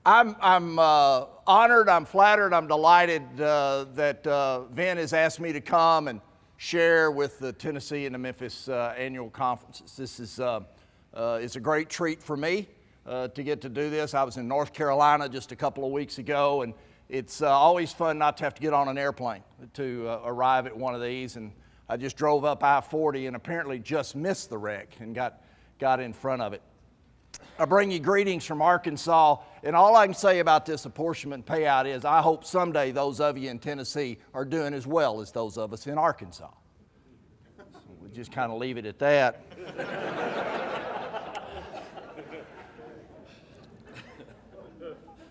I'm honored, I'm flattered, I'm delighted that Vin has asked me to come and share with the Tennessee and the Memphis annual conferences. This is it's a great treat for me to get to do this. I was in North Carolina just a couple of weeks ago, and it's always fun not to have to get on an airplane to arrive at one of these. And I just drove up I-40 and apparently just missed the wreck and got in front of it. I bring you greetings from Arkansas, and all I can say about this apportionment payout is I hope someday those of you in Tennessee are doing as well as those of us in Arkansas. So we'll just kind of leave it at that.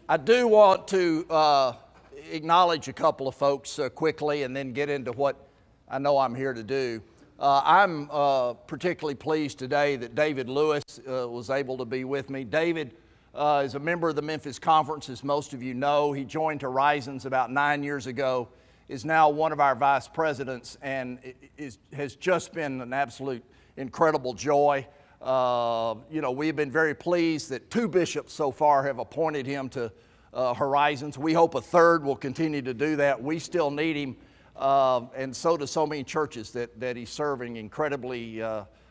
I do want to acknowledge a couple of folks quickly and then get into what I know I'm here to do. I'm particularly pleased today that David Lewis was able to be with me. David is a member of the Memphis Conference, as most of you know. He joined Horizons about 9 years ago, is now one of our vice presidents, and has just been an absolute incredible joy. You know, we've been very pleased that 2 bishops so far have appointed him to Horizons. We hope a third will continue to do that. We still need him. And so do so many churches that he's serving incredibly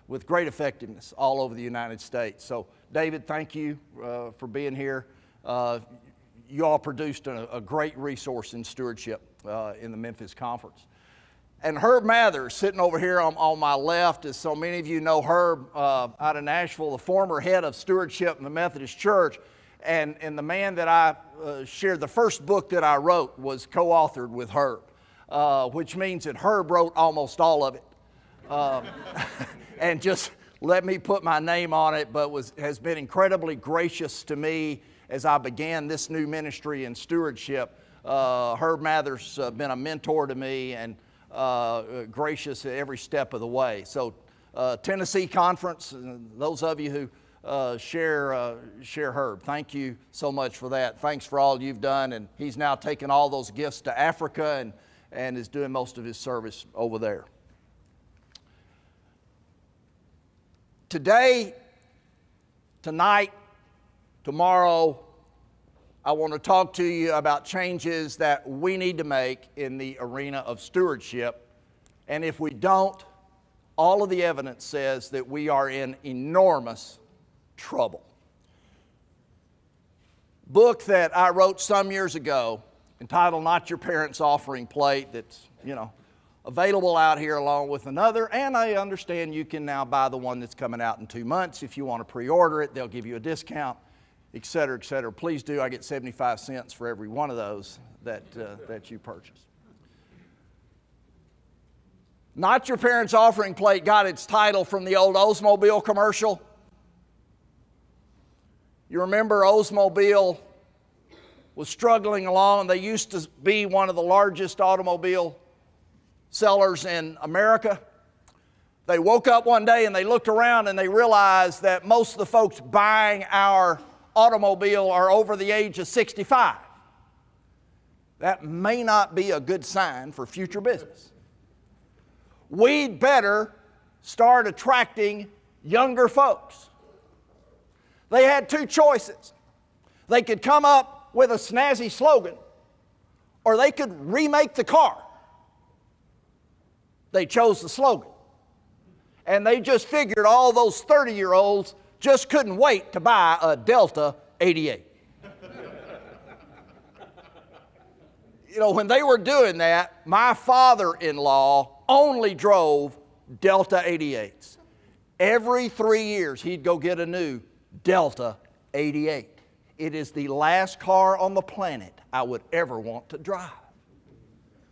with great effectiveness all over the United States. So, David, thank you for being here. You all produced a great resource in stewardship in the Memphis Conference. And Herb Mathers, sitting over here on my left, as so many of you know Herb out of Nashville, the former head of stewardship in the Methodist Church, and the man that I shared, the first book that I wrote was co-authored with Herb. Which means that Herb wrote almost all of it and just let me put my name on it, but has been incredibly gracious to me as I began this new ministry in stewardship. Herb Mathers has been a mentor to me and gracious at every step of the way. So Tennessee Conference, those of you who share Herb, thank you so much for that. Thanks for all you've done, and he's now taken all those gifts to Africa and is doing most of his service over there. Today, tonight, tomorrow, I want to talk to you about changes that we need to make in the arena of stewardship. And if we don't, all of the evidence says that we are in enormous trouble. Book that I wrote some years ago, entitled Not Your Parents' Offering Plate, that's, you know, available out here along with another. And I understand you can now buy the one that's coming out in 2 months. If you want to pre-order it, they'll give you a discount, et cetera, et cetera. Please do. I get 75 cents for every one of those that you purchase. Not Your Parents' Offering Plate got its title from the old Oldsmobile commercial. You remember Oldsmobile was struggling along. They used to be one of the largest automobile sellers in America. They woke up one day and they looked around and they realized that most of the folks buying our automobile are over the age of 65. That may not be a good sign for future business. We'd better start attracting younger folks. They had 2 choices. They could come up with a snazzy slogan, or they could remake the car. They chose the slogan. And they just figured all those 30-year-olds just couldn't wait to buy a Delta 88. You know, when they were doing that, my father-in-law only drove Delta 88s. Every 3 years, he'd go get a new Delta 88. It is the last car on the planet I would ever want to drive,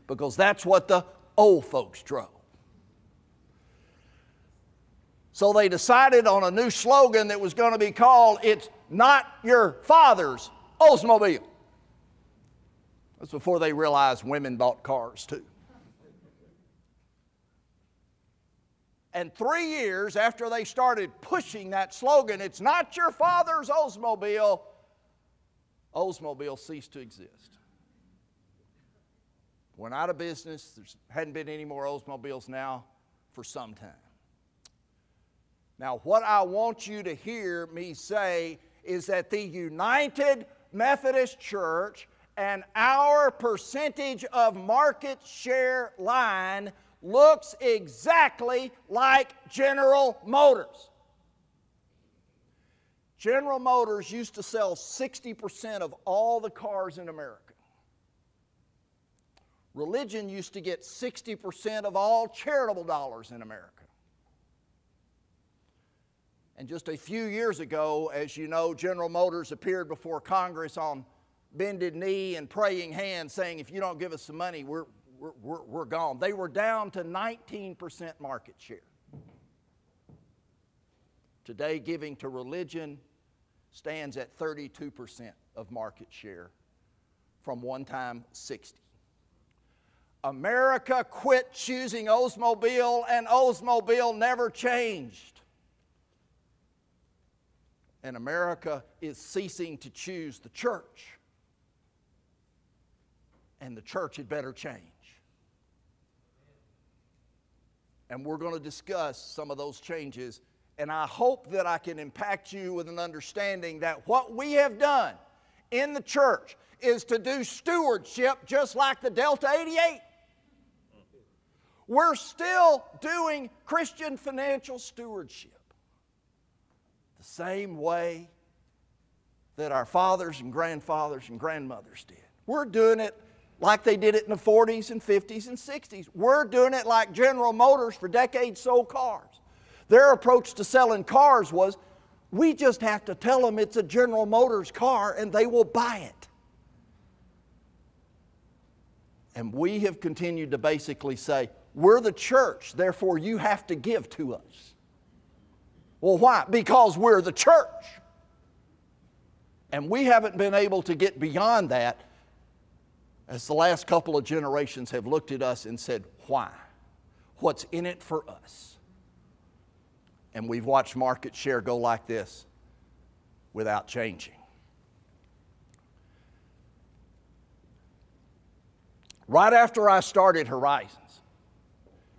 because that's what the old folks drove. So they decided on a new slogan that was going to be called, "It's Not Your Father's Oldsmobile." That's before they realized women bought cars too. And 3 years after they started pushing that slogan, "It's not your father's Oldsmobile," Oldsmobile ceased to exist. Went out of business. There hadn't been any more Oldsmobiles now for some time. Now, what I want you to hear me say is that the United Methodist Church and our percentage of market share line looks exactly like General Motors. General Motors used to sell 60% of all the cars in America. Religion used to get 60% of all charitable dollars in America. And just a few years ago, as you know, General Motors appeared before Congress on bended knee and praying hands saying, if you don't give us some money, we're gone. They were down to 19% market share. Today, giving to religion stands at 32% of market share from one time 60. America quit choosing Oldsmobile, and Oldsmobile never changed. And America is ceasing to choose the church. And the church had better change. And we're going to discuss some of those changes. And I hope that I can impact you with an understanding that what we have done in the church is to do stewardship just like the Delta 88. We're still doing Christian financial stewardship the same way that our fathers and grandfathers and grandmothers did. We're doing it like they did it in the 40s and 50s and 60s. We're doing it like General Motors for decades sold cars. Their approach to selling cars was, we just have to tell them it's a General Motors car and they will buy it. And we have continued to basically say, we're the church, therefore you have to give to us. Well, why? Because we're the church. And we haven't been able to get beyond that as the last couple of generations have looked at us and said, why? What's in it for us? And we've watched market share go like this without changing. Right after I started Horizons,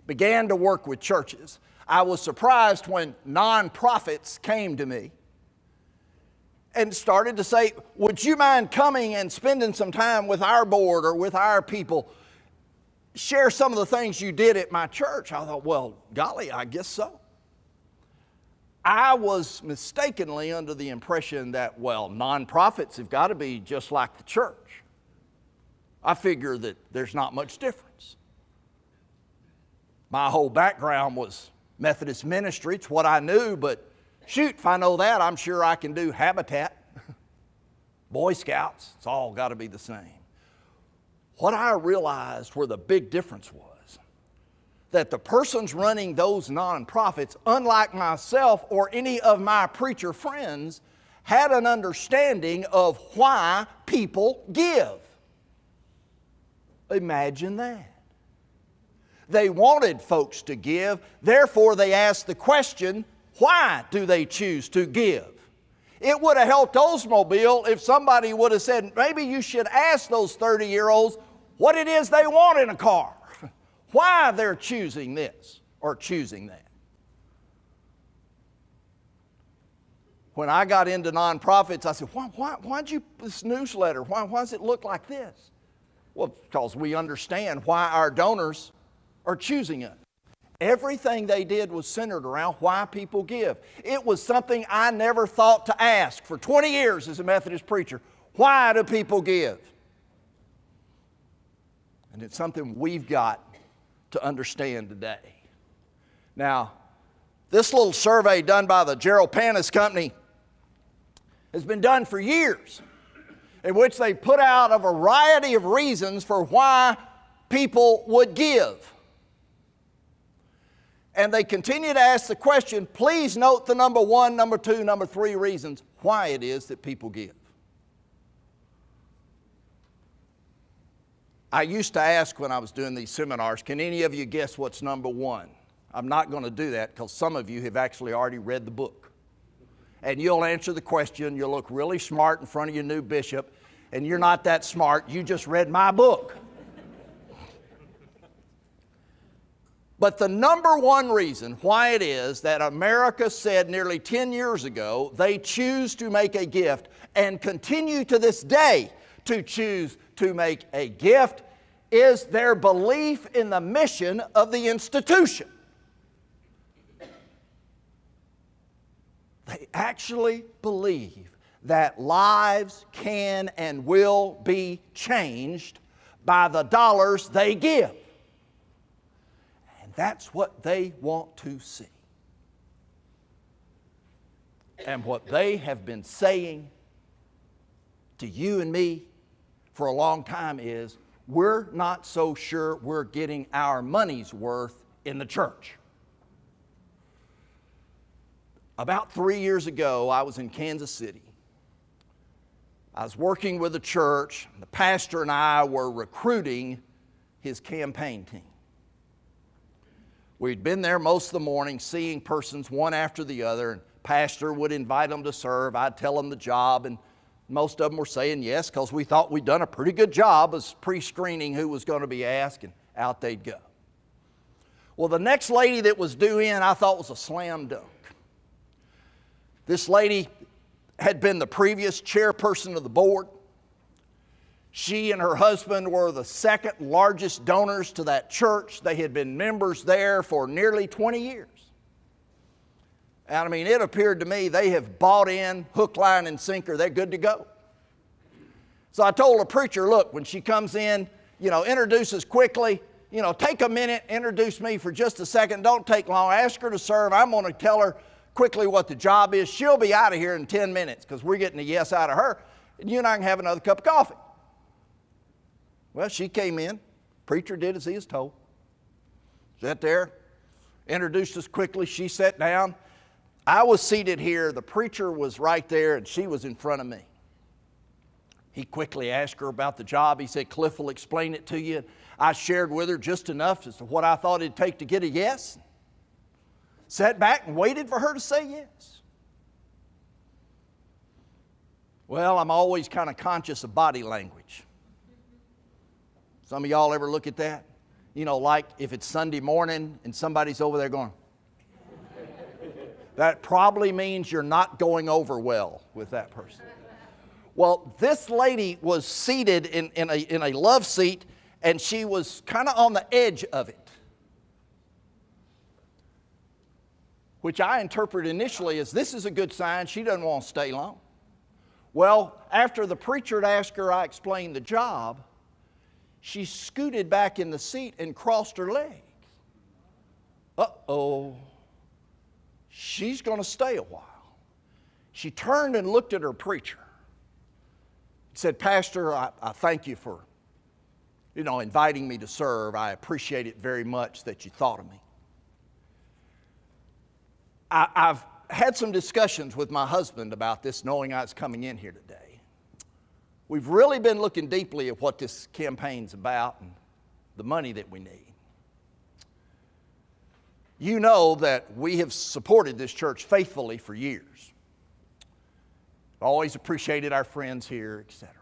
began to work with churches, I was surprised when nonprofits came to me and started to say, would you mind coming and spending some time with our board or with our people? Share some of the things you did at my church. I thought, well, golly, I guess so. I was mistakenly under the impression that, well, nonprofits have got to be just like the church. I figure that there's not much difference. My whole background was Methodist ministry. It's what I knew, but shoot, if I know that, I'm sure I can do Habitat, Boy Scouts. It's all got to be the same. What I realized where the big difference was that the persons running those nonprofits, unlike myself or any of my preacher friends, had an understanding of why people give. Imagine that. They wanted folks to give, therefore they asked the question, why do they choose to give? It would have helped Oldsmobile if somebody would have said, maybe you should ask those 30-year-olds what it is they want in a car, why they're choosing this or choosing that. When I got into nonprofits, I said, why'd you put this newsletter? Why does it look like this? Well, because we understand why our donors are choosing it. Everything they did was centered around why people give. It was something I never thought to ask for 20 years as a Methodist preacher. Why do people give? And it's something we've got to understand today. Now, this little survey done by the Gerald Panis Company has been done for years, in which they put out a variety of reasons for why people would give. And they continue to ask the question, please note the number 1, number 2, number 3 reasons why it is that people give. I used to ask when I was doing these seminars, can any of you guess what's number 1? I'm not going to do that because some of you have actually already read the book. And you'll answer the question, you'll look really smart in front of your new bishop, and you're not that smart, you just read my book. But the number one reason why it is that America said nearly 10 years ago they choose to make a gift and continue to this day to choose to make a gift is their belief in the mission of the institution. They actually believe that lives can and will be changed by the dollars they give. And that's what they want to see. And what they have been saying to you and me for a long time is, we're not so sure we're getting our money's worth in the church. About 3 years ago, I was in Kansas City. I was working with a church. The pastor and I were recruiting his campaign team. We'd been there most of the morning seeing persons one after the other, and pastor would invite them to serve. I'd tell them the job, and most of them were saying yes because we thought we'd done a pretty good job as pre-screening who was going to be asked, and out they'd go. Well, the next lady that was due in I thought was a slam dunk. This lady had been the previous chairperson of the board. She and her husband were the second largest donors to that church. They had been members there for nearly 20 years. And I mean, it appeared to me they have bought in hook, line, and sinker. They're good to go. So I told the preacher, look, when she comes in, introduce us quickly. Take a minute, introduce me for just a second. Don't take long. Ask her to serve. I'm going to tell her quickly what the job is. She'll be out of here in 10 minutes because we're getting a yes out of her. And you and I can have another cup of coffee. Well, she came in. Preacher did as he was told. Sat there, introduced us quickly. She sat down. I was seated here. The preacher was right there, and she was in front of me. He quickly asked her about the job. He said, Clif will explain it to you. I shared with her just enough as to what I thought it'd take to get a yes. Sat back and waited for her to say yes. Well, I'm always kind of conscious of body language. Some of y'all ever look at that? Like if it's Sunday morning and somebody's over there going, that probably means you're not going over well with that person. Well, this lady was seated in a love seat, and she was kind of on the edge of it, which I interpret initially as this is a good sign. She doesn't want to stay long. Well, after the preacher had asked her, I explained the job, she scooted back in the seat and crossed her legs. Uh-oh. She's going to stay a while. She turned and looked at her preacher. Said, Pastor, I thank you for, inviting me to serve. I appreciate it very much that you thought of me. I've had some discussions with my husband about this, knowing I was coming in here today. We've really been looking deeply at what this campaign's about and the money that we need. You know that we have supported this church faithfully for years. Always appreciated our friends here, etc.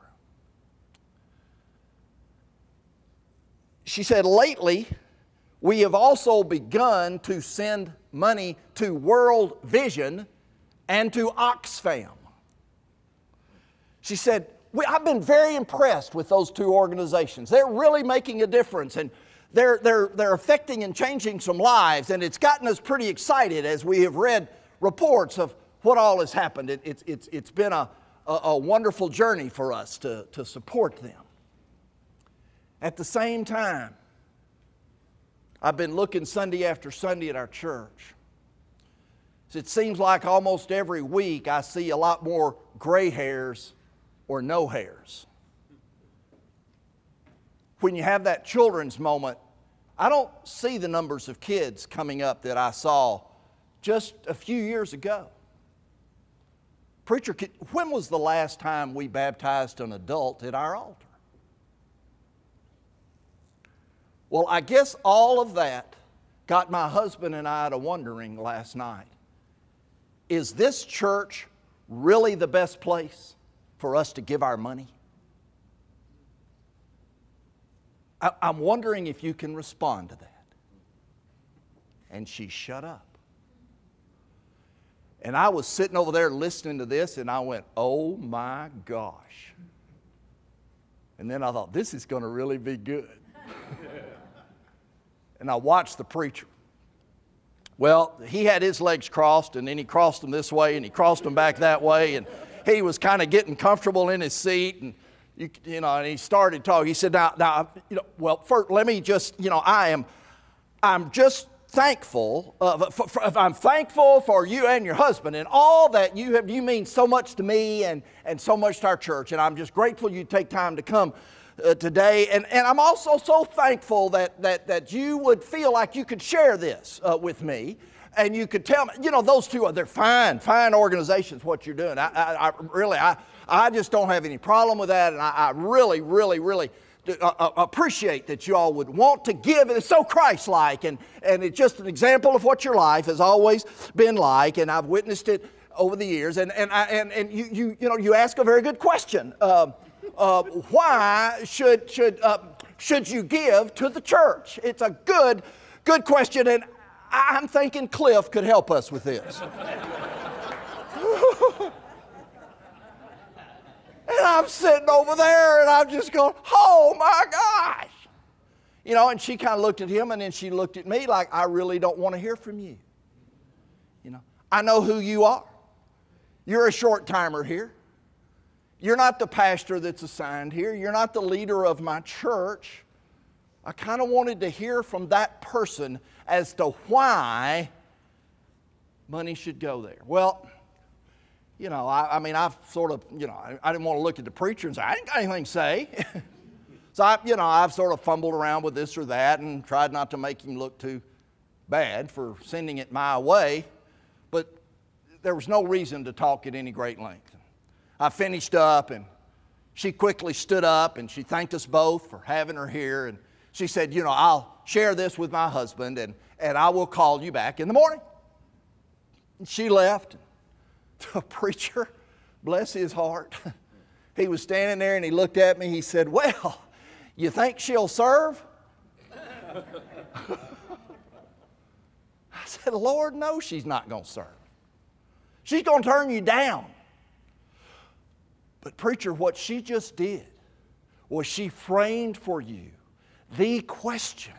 She said, lately, we have also begun to send money to World Vision and to Oxfam. She said, I've been very impressed with those two organizations. They're really making a difference, and they're affecting and changing some lives, and it's gotten us pretty excited as we have read reports of what all has happened. It's been a wonderful journey for us to support them. At the same time, I've been looking Sunday after Sunday at our church. It seems like almost every week I see a lot more gray hairs or no hairs. When you have that children's moment, I don't see the numbers of kids coming up that I saw just a few years ago. Preacher, when was the last time we baptized an adult at our altar? Well, I guess all of that got my husband and I to wondering last night, is this church really the best place for us to give our money? I'm wondering if you can respond to that. And she shut up. And I was sitting over there listening to this, and I went, oh my gosh. And then I thought, this is going to really be good. And I watched the preacher. Well, he had his legs crossed, and then he crossed them this way, and he crossed them back that way, and he was kind of getting comfortable in his seat, and and he started talking. He said, now, well, first, let me just, I'm just thankful. I'm thankful for you and your husband and all that you have. You mean so much to me and so much to our church, and I'm just grateful you take time to come today. And I'm also so thankful that you would feel like you could share this with me, and you could tell me. Those two they're fine organizations. What you're doing, I just don't have any problem with that, and I really appreciate that you all would want to give. It's so Christ-like, and it's just an example of what your life has always been like, and I've witnessed it over the years. And you ask a very good question. Why should you give to the church? It's a good question, and I'm thinking Clif could help us with this. And I'm sitting over there, and I'm just going, oh my gosh. And she kind of looked at him, and then she looked at me like, I really don't want to hear from you. I know who you are. You're a short-timer here. You're not the pastor that's assigned here. You're not the leader of my church. I kind of wanted to hear from that person as to why money should go there. Well, I've sort of, I didn't want to look at the preacher and say, I ain't got anything to say. So, I've sort of fumbled around with this or that and tried not to make him look too bad for sending it my way. But there was no reason to talk at any great length. I finished up, and she quickly stood up, and she thanked us both for having her here. And she said, I'll share this with my husband, and I will call you back in the morning. And she left. The preacher, bless his heart, he was standing there and he looked at me. He said, well, you think she'll serve? I said, Lord, no, she's not going to serve. She's going to turn you down. But preacher, what she just did was she framed for you the question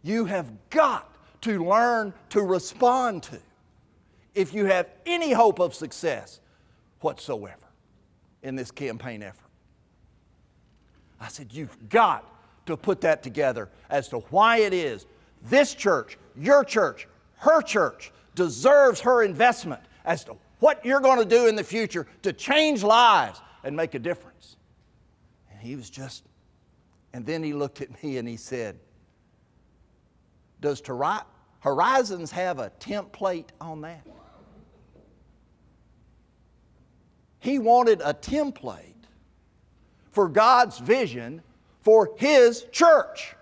you have got to learn to respond to if you have any hope of success whatsoever in this campaign effort. I said, you've got to put that together as to why it is this church, your church, her church deserves her investment as to what you're going to do in the future to change lives and make a difference. And he was just, and then he looked at me and he said, does Horizons have a template on that? He wanted a template for God's vision for His church.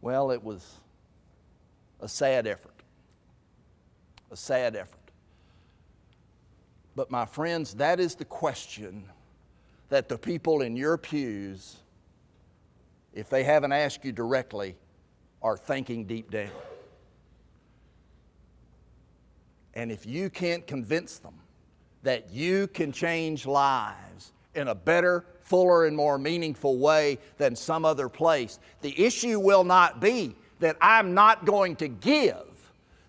Well, it was a sad effort. A sad effort. But my friends, that is the question that the people in your pews, if they haven't asked you directly, are thinking deep down. And if you can't convince them that you can change lives in a better, fuller, and more meaningful way than some other place, the issue will not be that I'm not going to give.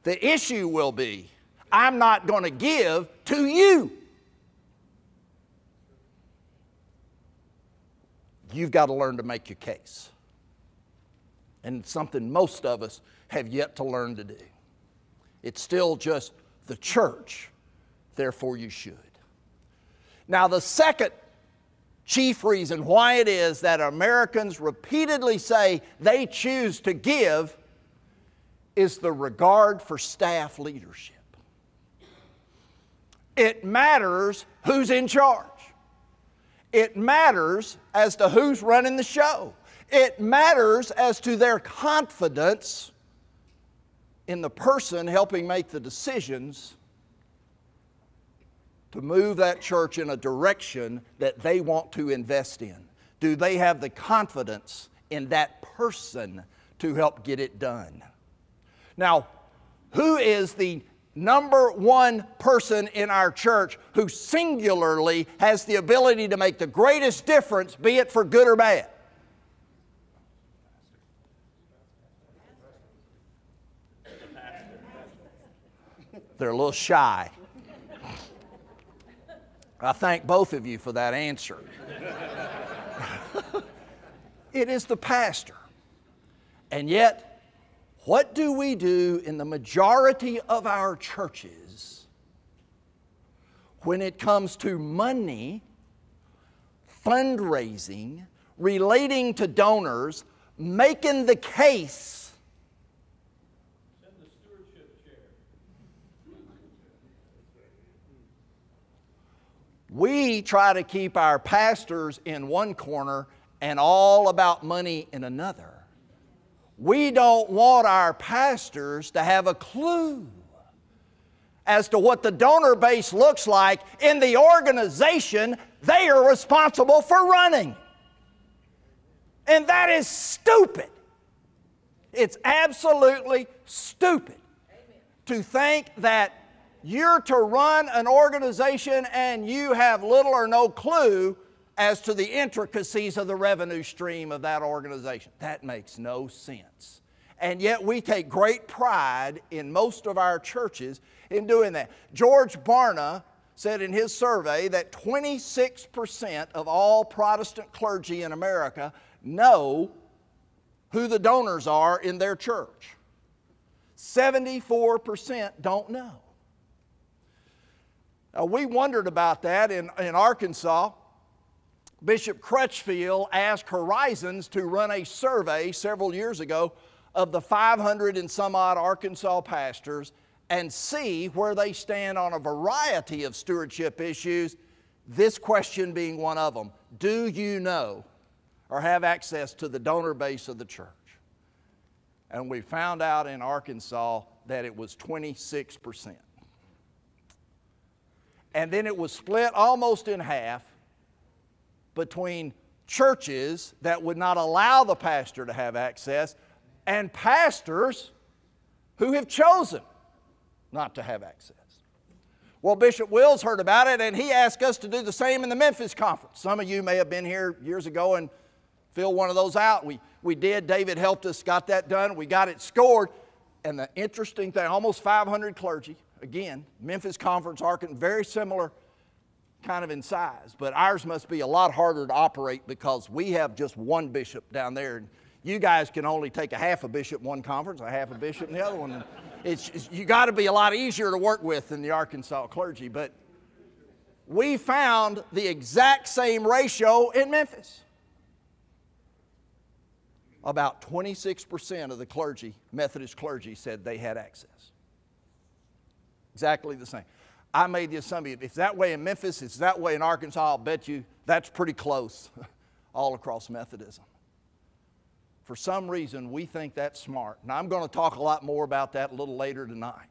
The issue will be I'm not going to give to you. You've got to learn to make your case. And it's something most of us have yet to learn to do. It's still just the church, therefore you should. Now, the second chief reason why it is that Americans repeatedly say they choose to give is the regard for staff leadership. It matters who's in charge. It matters as to who's running the show. It matters as to their confidence in the person helping make the decisions to move that church in a direction that they want to invest in. Do they have the confidence in that person to help get it done. Now, who is the number one person in our church who singularly has the ability to make the greatest difference, be it for good or bad? They're a little shy. I thank both of you for that answer. It is the pastor. And yet, what do we do in the majority of our churches when it comes to money, fundraising, relating to donors, making the case? Send the stewardship chair. We try to keep our pastors in one corner and all about money in another. We don't want our pastors to have a clue as to what the donor base looks like in the organization they are responsible for running. And that is stupid. It's absolutely stupid to think that you're to run an organization and you have little or no clue as to the intricacies of the revenue stream of that organization. That makes no sense. And yet we take great pride in most of our churches in doing that. George Barna said in his survey that 26% of all Protestant clergy in America know who the donors are in their church. 74% don't know. Now, we wondered about that in Arkansas. Bishop Crutchfield asked Horizons to run a survey several years ago of the 500 and some odd Arkansas pastors and see where they stand on a variety of stewardship issues, this question being one of them. Do you know or have access to the donor base of the church? And we found out in Arkansas that it was 26%. And then it was split almost in half between churches that would not allow the pastor to have access and pastors who have chosen not to have access. Well, Bishop Wills heard about it, and he asked us to do the same in the Memphis conference. Some of you may have been here years ago and filled one of those out. We did. David helped us, got that done. We got it scored. And the interesting thing, almost 500 clergy. Again, Memphis conference, Arkansas, very similar kind of in size. But ours must be a lot harder to operate because we have just one bishop down there. And you guys can only take a half a bishop in one conference, a half a bishop in the other one. You got to be a lot easier to work with than the Arkansas clergy. But we found the exact same ratio in Memphis. About 26% of the clergy, Methodist clergy, said they had access. Exactly the same. I made the assumption, if it's that way in Memphis, it's that way in Arkansas, I'll bet you that's pretty close all across Methodism. For some reason, we think that's smart. Now, I'm going to talk a lot more about that a little later tonight.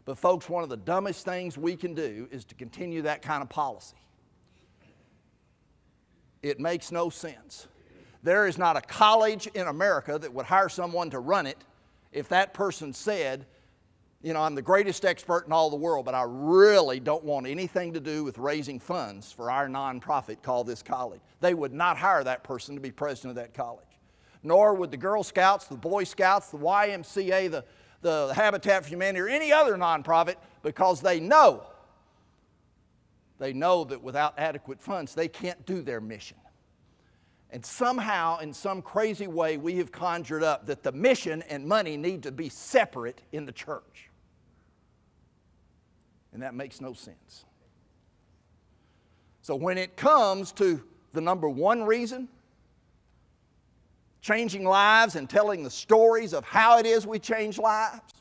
But folks, one of the dumbest things we can do is to continue that kind of policy. It makes no sense. There is not a college in America that would hire someone to run it if that person said, you know, I'm the greatest expert in all the world, but I really don't want anything to do with raising funds for our nonprofit called this college. They would not hire that person to be president of that college. Nor would the Girl Scouts, the Boy Scouts, the YMCA, the Habitat for Humanity, or any other nonprofit, because they know that without adequate funds, they can't do their mission. And somehow, in some crazy way, we have conjured up that the mission and money need to be separate in the church. And that makes no sense. So when it comes to the number one reason, changing lives and telling the stories of how it is we change lives,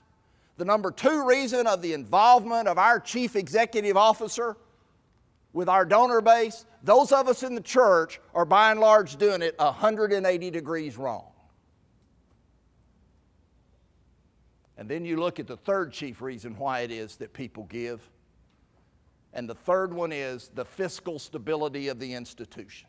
the number two reason of the involvement of our chief executive officer with our donor base, those of us in the church are by and large doing it 180 degrees wrong. And then you look at the third chief reason why it is that people give. And the third one is the fiscal stability of the institution.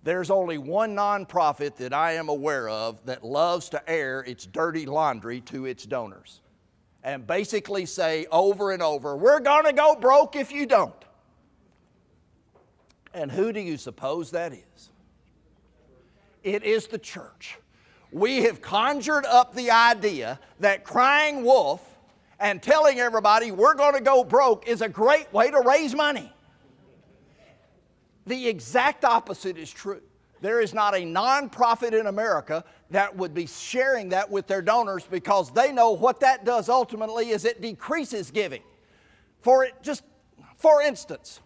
There's only one nonprofit that I am aware of that loves to air its dirty laundry to its donors and basically say over and over, we're going to go broke if you don't. And who do you suppose that is? It is the church. We have conjured up the idea that crying wolf and telling everybody we're going to go broke is a great way to raise money. The exact opposite is true. There is not a nonprofit in America that would be sharing that with their donors because they know what that does ultimately is it decreases giving. For instance,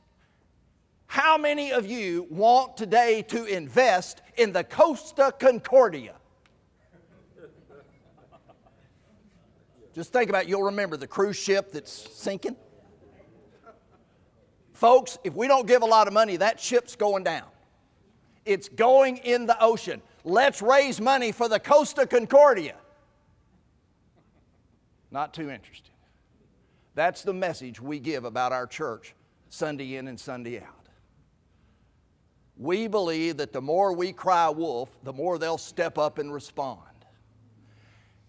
how many of you want today to invest in the Costa Concordia? Just think about it. You'll remember the cruise ship that's sinking. Folks, if we don't give a lot of money, that ship's going down. It's going in the ocean. Let's raise money for the Costa Concordia. Not too interested. That's the message we give about our church Sunday in and Sunday out. We believe that the more we cry wolf, the more they'll step up and respond.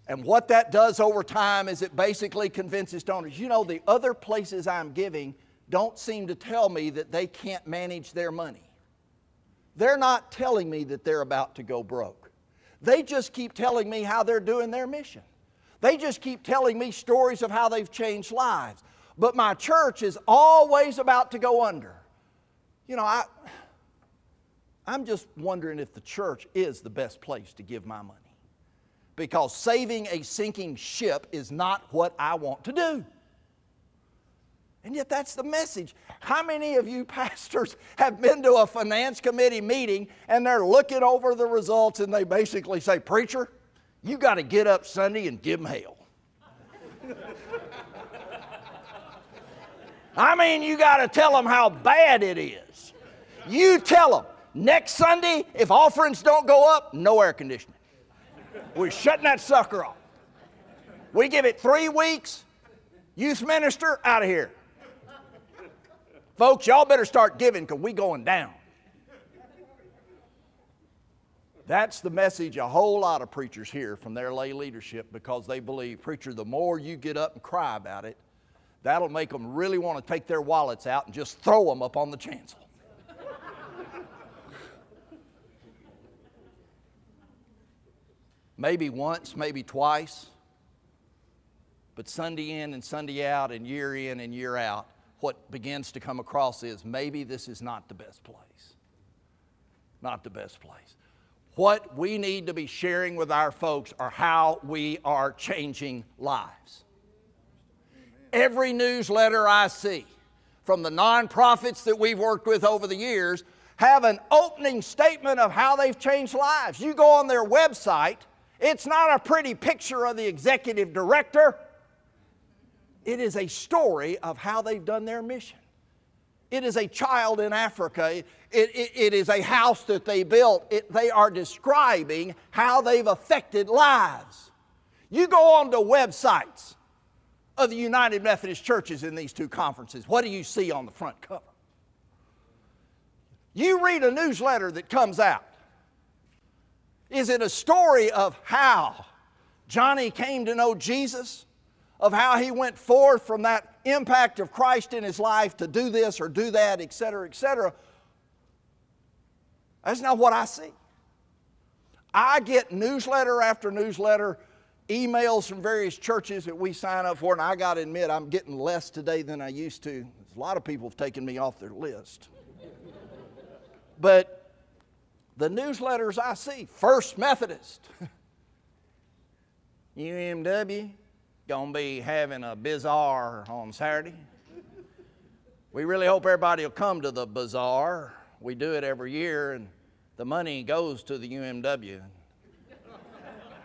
And what that does over time is it basically convinces donors, you know, the other places I'm giving don't seem to tell me that they can't manage their money. They're not telling me that they're about to go broke. They just keep telling me how they're doing their mission. They just keep telling me stories of how they've changed lives. But my church is always about to go under. You know, I'm just wondering if the church is the best place to give my money. Because saving a sinking ship is not what I want to do. And yet that's the message. How many of you pastors have been to a finance committee meeting and they're looking over the results and they basically say, preacher, you got to get up Sunday and give them hell. I mean, you got to tell them how bad it is. You tell them, next Sunday, if offerings don't go up, no air conditioning. We're shutting that sucker off. We give it 3 weeks, youth minister, out of here. Folks, y'all better start giving because we're going down. That's the message a whole lot of preachers hear from their lay leadership because they believe, preacher, the more you get up and cry about it, that'll make them really want to take their wallets out and just throw them up on the chancel. Maybe once, maybe twice, but Sunday in and Sunday out and year out, what begins to come across is maybe this is not the best place. Not the best place. What we need to be sharing with our folks are how we are changing lives. Every newsletter I see from the nonprofits that we've worked with over the years have an opening statement of how they've changed lives. You go on their website, it's not a pretty picture of the executive director. It is a story of how they've done their mission. It is a child in Africa. It is a house that they built. They are describing how they've affected lives. You go on to websites of the United Methodist churches in these two conferences. What do you see on the front cover? You read a newsletter that comes out. Is it a story of how Johnny came to know Jesus? Of how he went forth from that impact of Christ in his life to do this or do that, etc., etc. That's not what I see. I get newsletter after newsletter, emails from various churches that we sign up for, and I got to admit, I'm getting less today than I used to. A lot of people have taken me off their list. But the newsletters I see, First Methodist, UMW, going to be having a bazaar on Saturday. We really hope everybody will come to the bazaar. We do it every year, and the money goes to the UMW.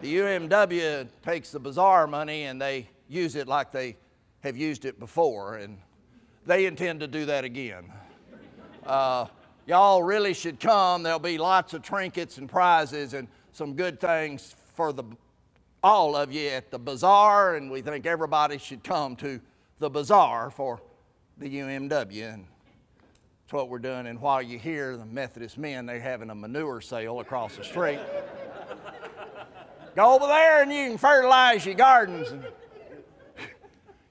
The UMW takes the bazaar money, and they use it like they have used it before, and they intend to do that again. Y'all really should come. There'll be lots of trinkets and prizes and some good things for all of you at the bazaar, and we think everybody should come to the bazaar for the UMW. And That's what we're doing. And while you hear the Methodist men, they're having a manure sale across the street. Go over there and you can fertilize your gardens. And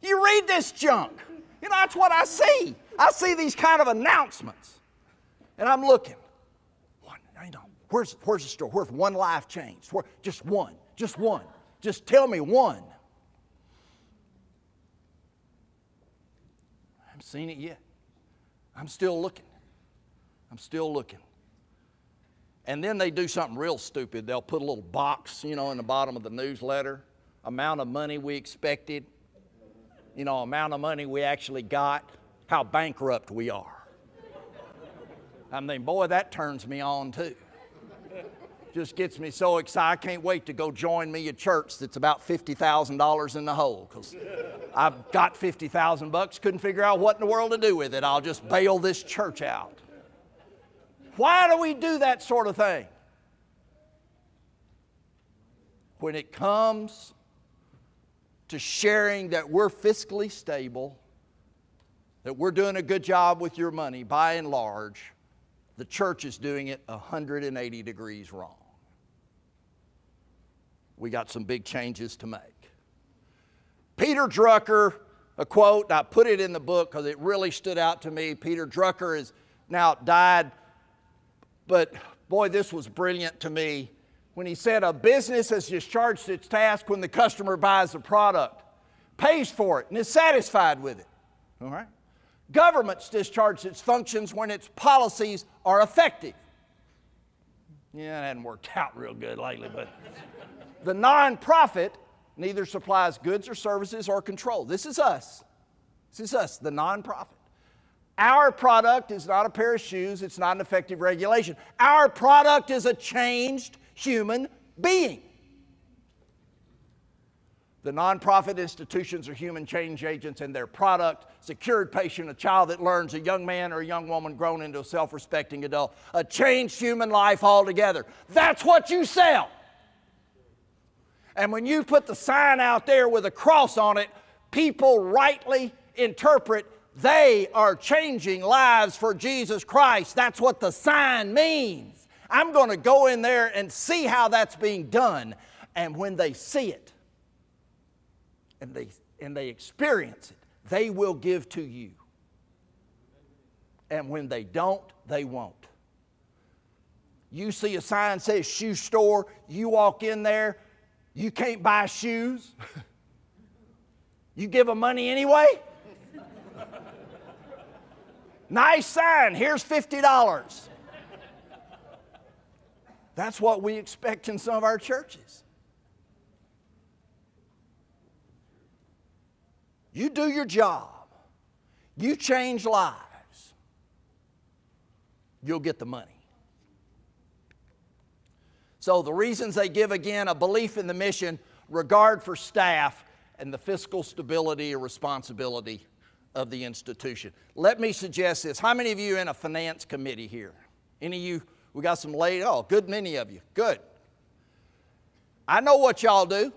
you read this junk. You know, that's what I see. I see these kind of announcements. And I'm looking. Where's the store? Where's one life changed? Just one. Just one. Just tell me one. I haven't seen it yet. I'm still looking. I'm still looking. And then they do something real stupid. They'll put a little box, you know, in the bottom of the newsletter. Amount of money we expected. You know, amount of money we actually got. How bankrupt we are. I'm thinking, boy, that turns me on too. Just gets me so excited. I can't wait to go join me a church that's about $50,000 in the hole, because I've got $50,000, couldn't figure out what in the world to do with it. I'll just bail this church out. Why do we do that sort of thing? When it comes to sharing that we're fiscally stable, that we're doing a good job with your money, by and large, the church is doing it 180 degrees wrong. We got some big changes to make. Peter Drucker, a quote, I put it in the book because it really stood out to me. Peter Drucker has now died, but boy, this was brilliant to me when he said, a business has discharged its task when the customer buys the product, pays for it, and is satisfied with it. All right? Governments discharge its functions when its policies are effective. Yeah, that hasn't worked out real good lately, but the nonprofit neither supplies goods or services or control. This is us. This is us, the nonprofit. Our product is not a pair of shoes. It's not an effective regulation. Our product is a changed human being. The nonprofit institutions are human change agents, and their product, secured patient, a child that learns, a young man or a young woman grown into a self-respecting adult, a changed human life altogether. That's what you sell. And when you put the sign out there with a cross on it, people rightly interpret they are changing lives for Jesus Christ. That's what the sign means. I'm going to go in there and see how that's being done. And when they see it, and they experience it, they will give to you. And when they don't, they won't. You see a sign that says shoe store, you walk in there, you can't buy shoes. You give them money anyway? Nice sign, here's $50. That's what we expect in some of our churches. You do your job. You change lives. You'll get the money. So the reasons they give, again, a belief in the mission, regard for staff, and the fiscal stability or responsibility of the institution. Let me suggest this. How many of you are in a finance committee here? Any of you? We got some ladies. Oh, good many of you. Good. I know what y'all do.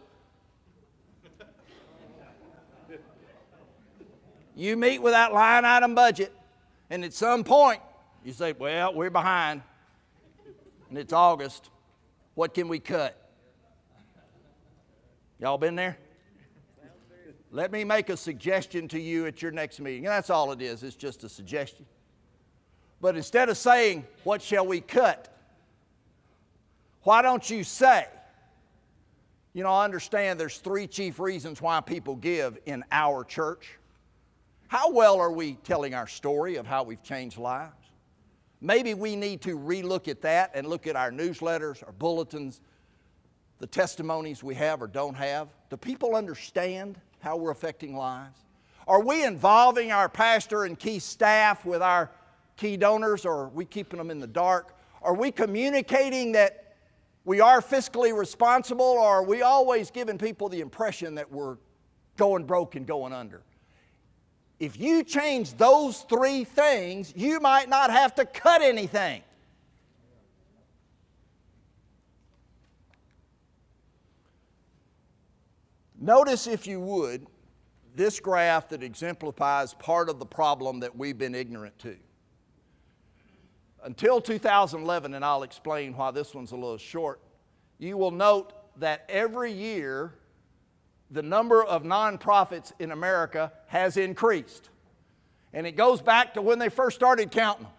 You meet with that line item budget, and at some point, you say, well, we're behind, and it's August. What can we cut? Y'all been there? Let me make a suggestion to you at your next meeting. And that's all it is. It's just a suggestion. But instead of saying, what shall we cut? Why don't you say, you know, I understand there's 3 chief reasons why people give in our church. How well are we telling our story of how we've changed lives? Maybe we need to relook at that and look at our newsletters, our bulletins, the testimonies we have or don't have. Do people understand how we're affecting lives? Are we involving our pastor and key staff with our key donors, or are we keeping them in the dark? Are we communicating that we are fiscally responsible, or are we always giving people the impression that we're going broke and going under? If you change those 3 things, you might not have to cut anything. Notice, if you would, this graph that exemplifies part of the problem that we've been ignorant to. until 2011, and I'll explain why this one's a little short, you will note that every year the number of nonprofits in America has increased. And it goes back to when they first started counting them.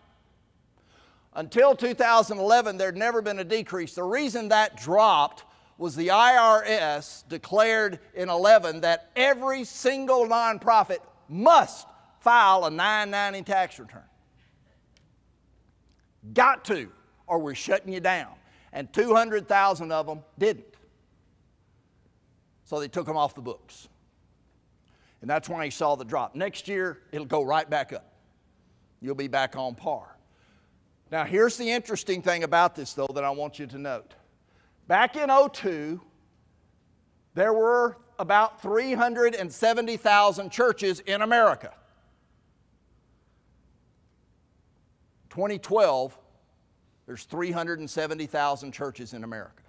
Until 2011, there'd never been a decrease. The reason that dropped was the IRS declared in 11 that every single nonprofit must file a 990 tax return. Got to, or we're shutting you down. And 200,000 of them didn't. So they took them off the books. And that's when you saw the drop. Next year, it'll go right back up. You'll be back on par. Now, here's the interesting thing about this, though, that I want you to note. Back in 2002, there were about 370,000 churches in America. 2012, there's 370,000 churches in America.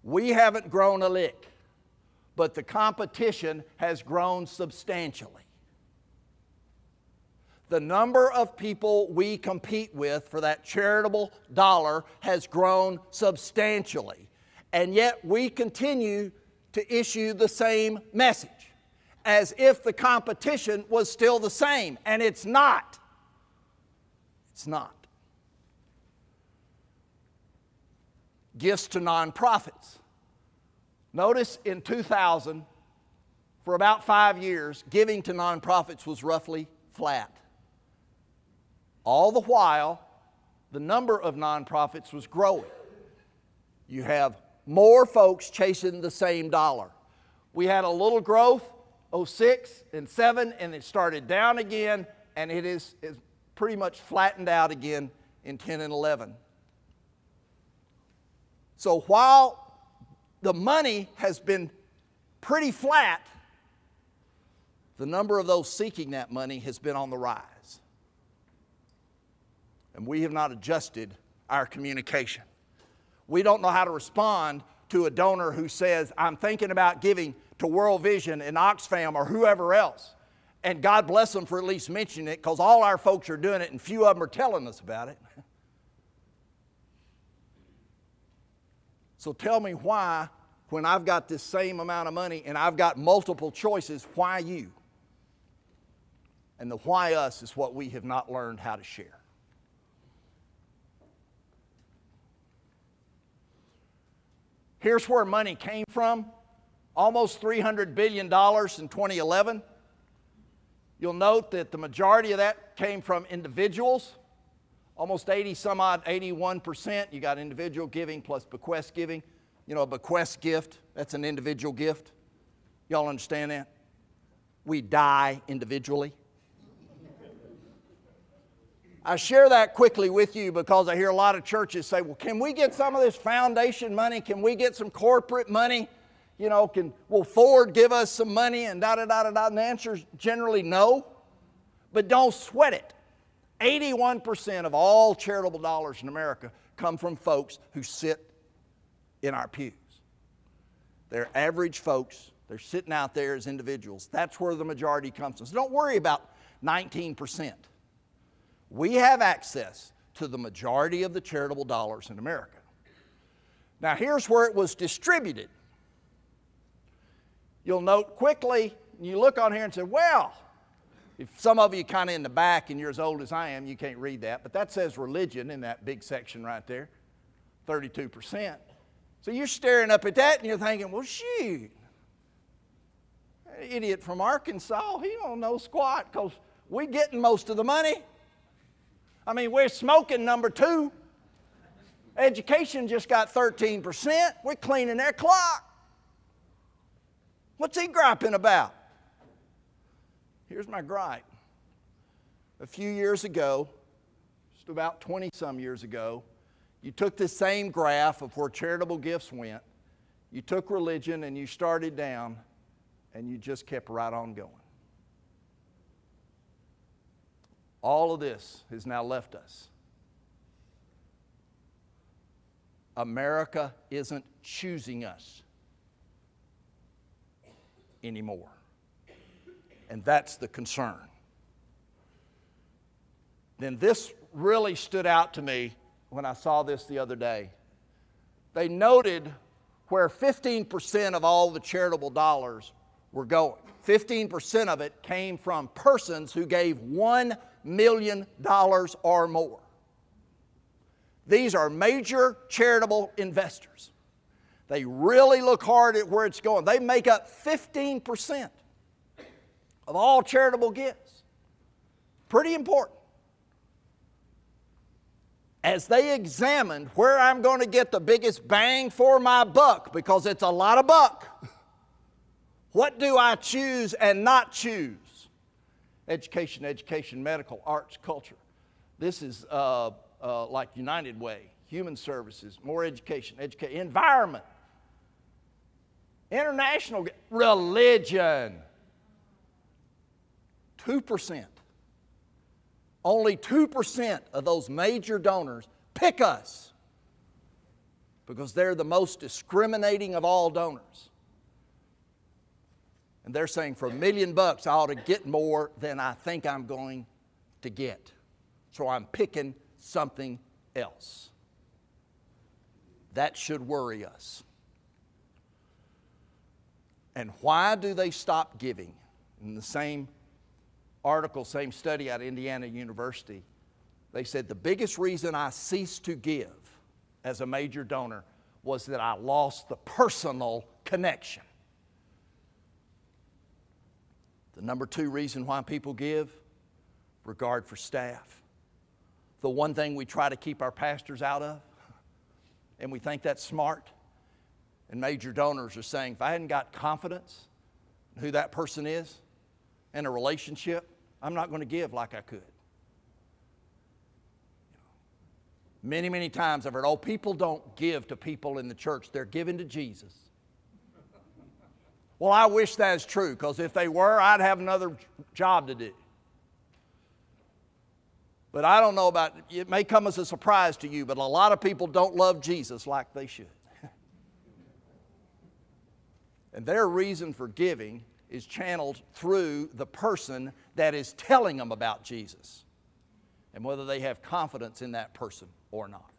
We haven't grown a lick, but the competition has grown substantially. The number of people we compete with for that charitable dollar has grown substantially, and yet we continue to issue the same message as if the competition was still the same, and it's not. It's not. Gifts to nonprofits. Notice in 2000, for about 5 years, giving to nonprofits was roughly flat. All the while, the number of nonprofits was growing. You have more folks chasing the same dollar. We had a little growth, 06 and 07, and it started down again, and it is pretty much flattened out again in 10 and 11. So while the money has been pretty flat, the number of those seeking that money has been on the rise. And we have not adjusted our communication. We don't know how to respond to a donor who says, I'm thinking about giving to World Vision and Oxfam or whoever else. And God bless them for at least mentioning it, because all our folks are doing it and few of them are telling us about it. So tell me why, when I've got this same amount of money and I've got multiple choices, why you? And the why us is what we have not learned how to share. Here's where money came from. Almost $300 billion in 2011. You'll note that the majority of that came from individuals. Almost 81%. You got individual giving plus bequest giving. You know, a bequest gift, that's an individual gift. Y'all understand that? We die individually. I share that quickly with you because I hear a lot of churches say, well, can we get some of this foundation money? Can we get some corporate money? You know, will Ford give us some money and da-da-da-da-da? And the answer is generally no, but don't sweat it. 81% of all charitable dollars in America come from folks who sit in our pews. They're average folks. They're sitting out there as individuals. That's where the majority comes from. So don't worry about 19%. We have access to the majority of the charitable dollars in America. Now, here's where it was distributed. You'll note quickly, you look on here and say, well, if some of you kind of in the back and you're as old as I am, you can't read that, but that says religion in that big section right there, 32%. So you're staring up at that and you're thinking, well, shoot, that idiot from Arkansas, he don't know squat because we're getting most of the money. I mean, we're smoking number 2. Education just got 13%. We're cleaning their clock. What's he griping about? Here's my gripe. A few years ago, just about 20-some years ago, you took this same graph of where charitable gifts went, you took religion and you started down, and you just kept right on going. All of this has now left us. America isn't choosing us anymore. And that's the concern. then this really stood out to me when I saw this the other day. They noted where 15% of all the charitable dollars were going. 15% of it came from persons who gave $1 million or more. These are major charitable investors. They really look hard at where it's going. They make up 15% of all charitable gifts. Pretty important. As they examined where I'm going to get the biggest bang for my buck, because it's a lot of buck, what do I choose and not choose? Education, education, medical, arts, culture. This is like United Way, human services, more education, environment, international, religion. 2%. Only 2% of those major donors pick us because they're the most discriminating of all donors. And they're saying for $1 million I ought to get more than I think I'm going to get. So I'm picking something else. That should worry us. And why do they stop giving? In the same article, same study at Indiana University, they said the biggest reason I ceased to give as a major donor was that I lost the personal connection. The number 2 reason why people give, regard for staff. The one thing we try to keep our pastors out of, and we think that's smart, and major donors are saying, if I hadn't got confidence in who that person is in a relationship, I'm not going to give like I could. Many, many times I've heard, oh, people don't give to people in the church. They're giving to Jesus. Well, I wish that is true, because if they were, I'd have another job to do. But I don't know about, it may come as a surprise to you, but a lot of people don't love Jesus like they should. And their reason for giving is channeled through the person that is telling them about Jesus, and whether they have confidence in that person or not.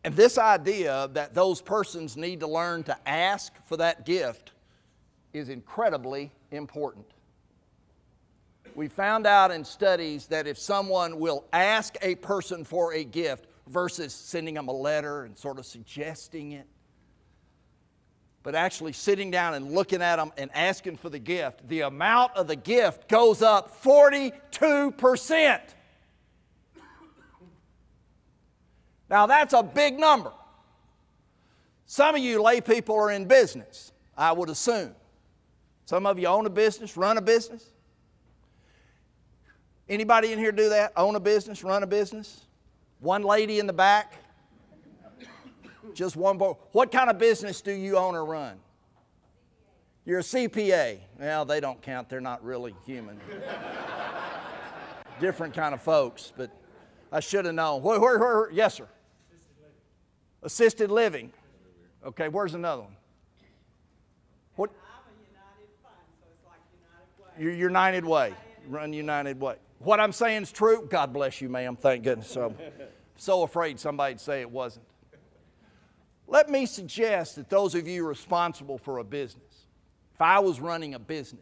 And this idea that those persons need to learn to ask for that gift is incredibly important. We found out in studies that if someone will ask a person for a gift versus sending them a letter and sort of suggesting it, but actually sitting down and looking at them and asking for the gift, the amount of the gift goes up 42%. Now that's a big number. Some of you lay people are in business, I would assume. Some of you own a business, run a business. Anybody in here do that? Own a business, run a business? One lady in the back? Just one boy. What kind of business do you own or run? You're a CPA. Well, they don't count. They're not really human. Different kind of folks, but I should have known. Where? Yes, sir. Assisted living. Okay, where's another one? What? I'm a United Fund, so it's like United Way. You're United Way. Run United Way. What I'm saying is true. God bless you, ma'am. Thank goodness. So afraid somebody'd say it wasn't. Let me suggest that those of you responsible for a business, if I was running a business,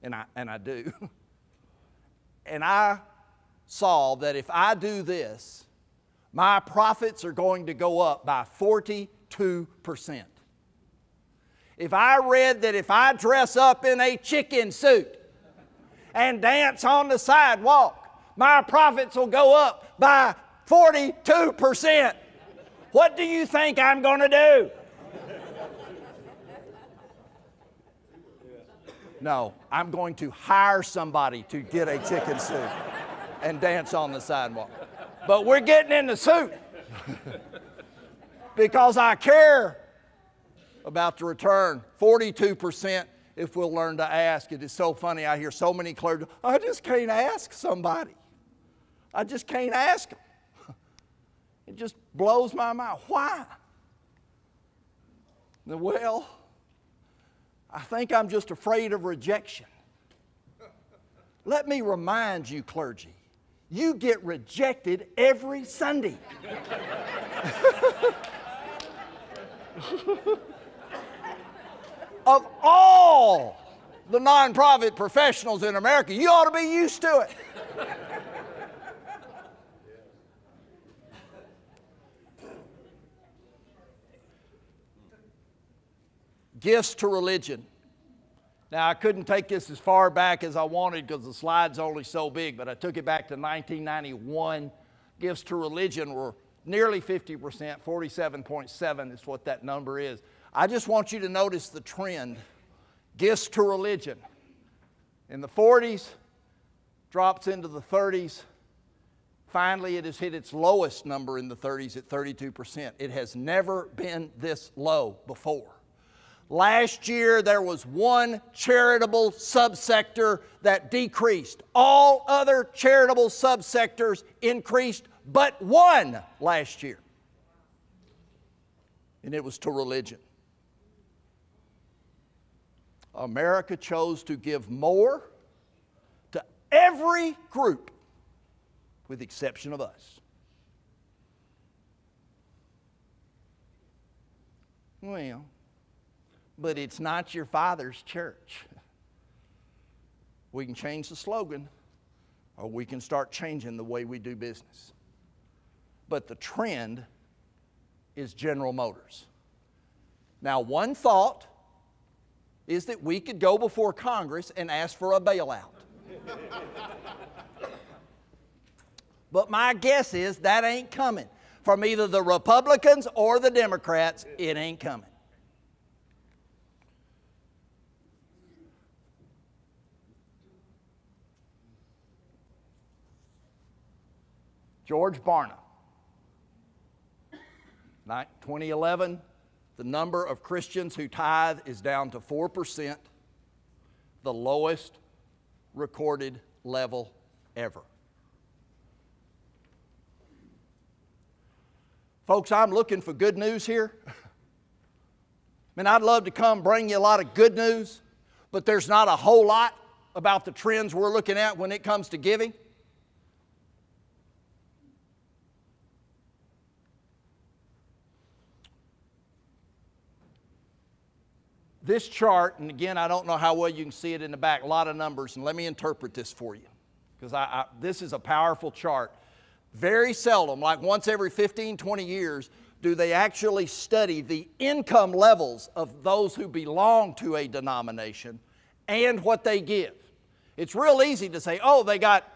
and I do, and I saw that if I do this, my profits are going to go up by 42%. If I read that if I dress up in a chicken suit and dance on the sidewalk, my profits will go up by 42%. What do you think I'm going to do? No, I'm going to hire somebody to get a chicken suit and dance on the sidewalk. But we're getting in the suit because I care about the return. 42% if we'll learn to ask. It is so funny. I hear so many clergy, I just can't ask somebody. I just can't ask them. It just blows my mind. Why? Well, I think I'm just afraid of rejection. Let me remind you, clergy, you get rejected every Sunday. Of all the nonprofit professionals in America, you ought to be used to it. Gifts to religion. Now, I couldn't take this as far back as I wanted because the slide's only so big, but I took it back to 1991. Gifts to religion were nearly 50%, 47.7 is what that number is. I just want you to notice the trend. Gifts to religion. In the 40s, drops into the 30s. Finally, it has hit its lowest number in the 30s at 32%. It has never been this low before. Last year, there was one charitable subsector that decreased. All other charitable subsectors increased, but one last year. And it was to religion. America chose to give more to every group, with the exception of us. Well, but it's not your father's church. We can change the slogan, or we can start changing the way we do business. But the trend is General Motors. Now, one thought is that we could go before Congress and ask for a bailout. But my guess is that ain't coming. From either the Republicans or the Democrats, it ain't coming. George Barna. 2011, the number of Christians who tithe is down to 4%, the lowest recorded level ever. Folks, I'm looking for good news here. I'd love to come bring you a lot of good news, but there's not a whole lot about the trends we're looking at when it comes to giving. This chart, and again, I don't know how well you can see it in the back, a lot of numbers, and let me interpret this for you, because this is a powerful chart. Very seldom, like once every 15, 20 years, do they actually study the income levels of those who belong to a denomination and what they give. It's real easy to say, oh, they got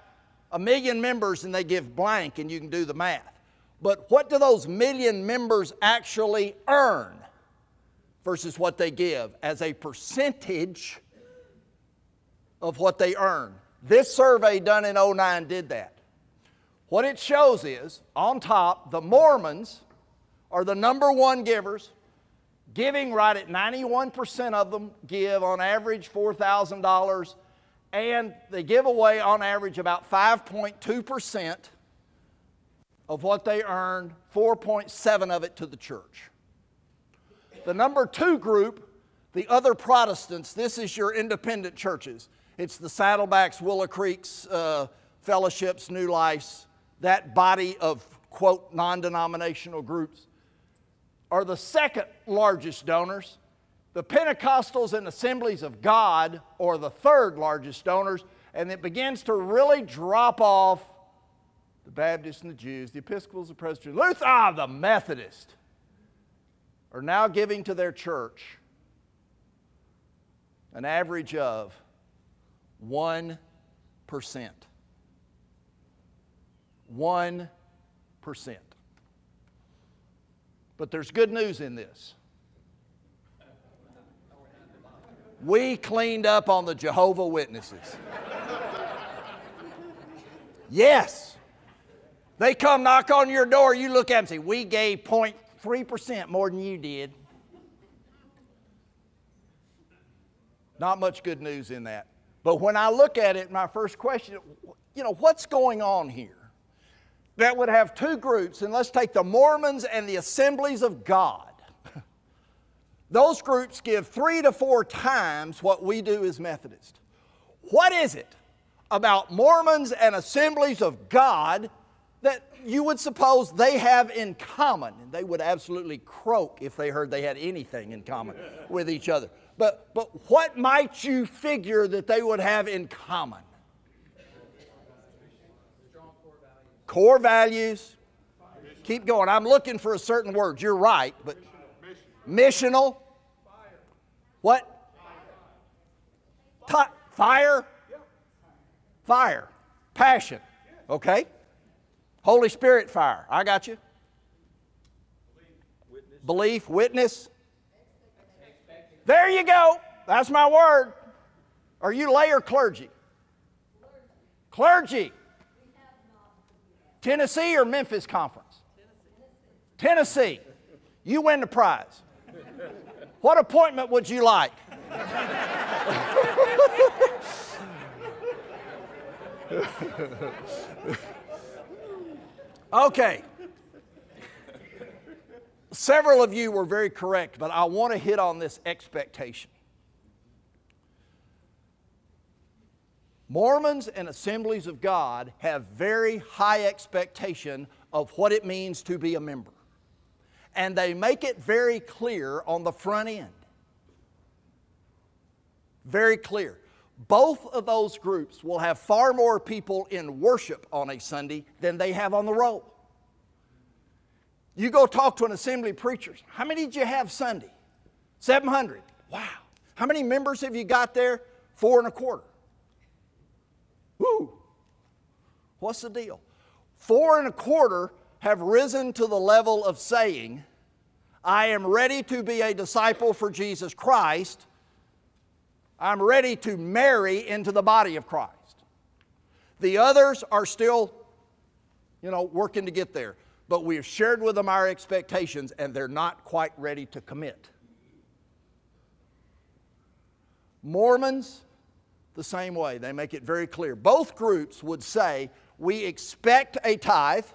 1 million members and they give blank, and you can do the math. But what do those 1 million members actually earn versus what they give as a percentage of what they earn? This survey done in 2009 did that. What it shows is, on top, the Mormons are the #1 givers, giving right at 91% of them give on average $4,000, and they give away on average about 5.2% of what they earn, 4.7 of it to the church. The #2 group, the other Protestants, this is your independent churches. It's the Saddlebacks, Willow Creeks, Fellowships, New Lifes, that body of, quote, non-denominational groups, are the second largest donors. The Pentecostals and Assemblies of God are the third largest donors, and it begins to really drop off. The Baptists and the Jews, the Episcopals, the Presbyterians, the Methodists are now giving to their church an average of 1%. 1%. But there's good news in this. We cleaned up on the Jehovah Witnesses. Yes. They come knock on your door, you look at them and say, we gave 0.3% more than you did. Not much good news in that. But when I look at it, my first question, what's going on here? That would have two groups, and let's take the Mormons and the Assemblies of God. Those groups give 3 to 4 times what we do as Methodists. What is it about Mormons and Assemblies of God that you would suppose they have in common? And they would absolutely croak if they heard they had anything in common with each other. But what might you figure that they would have in common? Core values. Keep going. I'm looking for a certain word. You're right, but missional. What? Fire. Fire. Passion. Okay. Holy Spirit fire. I got you. Belief. Witness. There you go. That's my word. Are you lay or clergy? Clergy. Tennessee or Memphis Conference? Tennessee. You win the prize. What appointment would you like? Okay. Several of you were very correct, but I want to hit on this expectation. Mormons and Assemblies of God have very high expectation of what it means to be a member. And they make it very clear on the front end. Very clear. Both of those groups will have far more people in worship on a Sunday than they have on the roll. You go talk to an assembly of preachers. How many did you have Sunday? 700. Wow. How many members have you got there? 425. Woo. What's the deal? 425 have risen to the level of saying, I am ready to be a disciple for Jesus Christ. I'm ready to marry into the body of Christ. The others are still, working to get there. But we have shared with them our expectations, and they're not quite ready to commit. Mormons, the same way. They make it very clear. Both groups would say, we expect a tithe.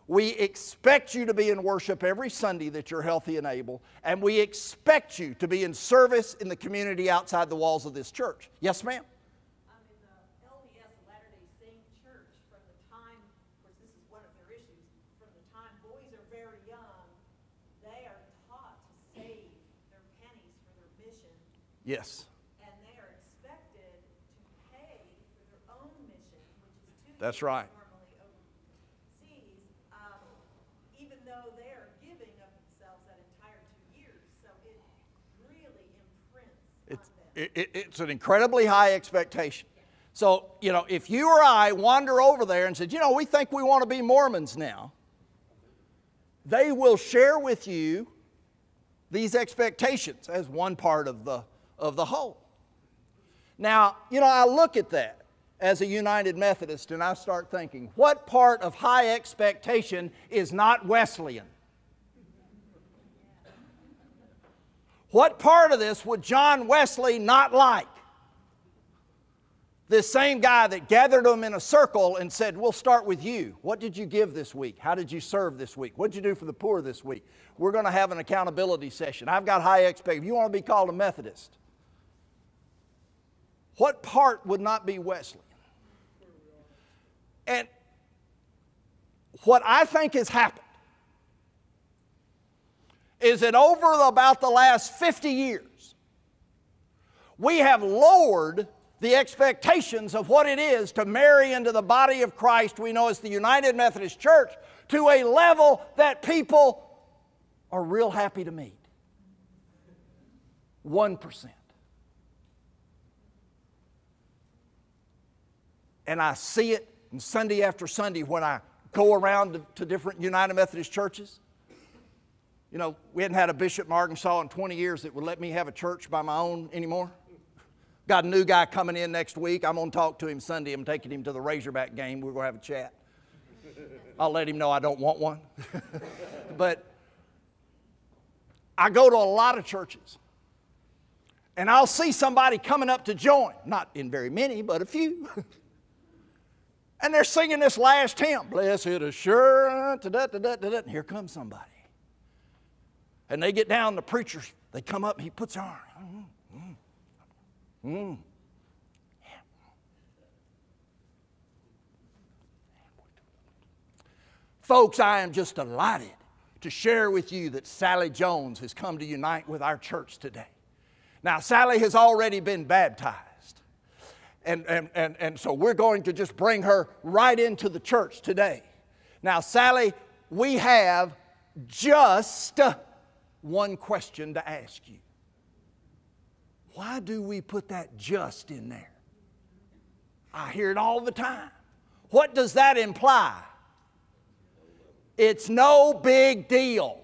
We expect you to be in worship every Sunday that you're healthy and able. And we expect you to be in service in the community outside the walls of this church. Yes, ma'am? I'm in the LDS Latter-day Saint Church from the time, of course this is one of their issues, from the time boys are very young, they are taught to save their pennies for their mission. Yes. And they are expected to pay for their own mission, which is 2 That's years right. normally overseas, even though they are giving of themselves that entire 2 years. So it really imprints on them. It's an incredibly high expectation. So, if you or I wander over there and said, we think we want to be Mormons now, they will share with you these expectations as one part of the whole. Now, I look at that as a United Methodist and I start thinking, what part of high expectation is not Wesleyan? What part of this would John Wesley not like? This same guy that gathered them in a circle and said, we'll start with you. What did you give this week? How did you serve this week? What did you do for the poor this week? We're going to have an accountability session. I've got high expectations. You want to be called a Methodist? What part would not be Wesleyan? And what I think has happened is that over about the last 50 years, we have lowered the expectations of what it is to marry into the body of Christ we know as the United Methodist Church to a level that people are real happy to meet. 1%. And I see it Sunday after Sunday when I go around to different United Methodist churches. We hadn't had a bishop in Arkansas in 20 years that would let me have a church by my own anymore. Got a new guy coming in next week. I'm going to talk to him Sunday. I'm taking him to the Razorback game. We're going to have a chat. I'll let him know I don't want one. But I go to a lot of churches. And I'll see somebody coming up to join. Not in very many, but a few. And they're singing this last hymn. Blessed assurance. And here comes somebody. And they get down, the preachers, they come up and he puts their arm. Folks, I am just delighted to share with you that Sally Jones has come to unite with our church today. Now, Sally has already been baptized. And so we're going to just bring her right into the church today. Now, Sally, we have just one question to ask you. Why do we put that just in there? I hear it all the time. What does that imply? It's no big deal.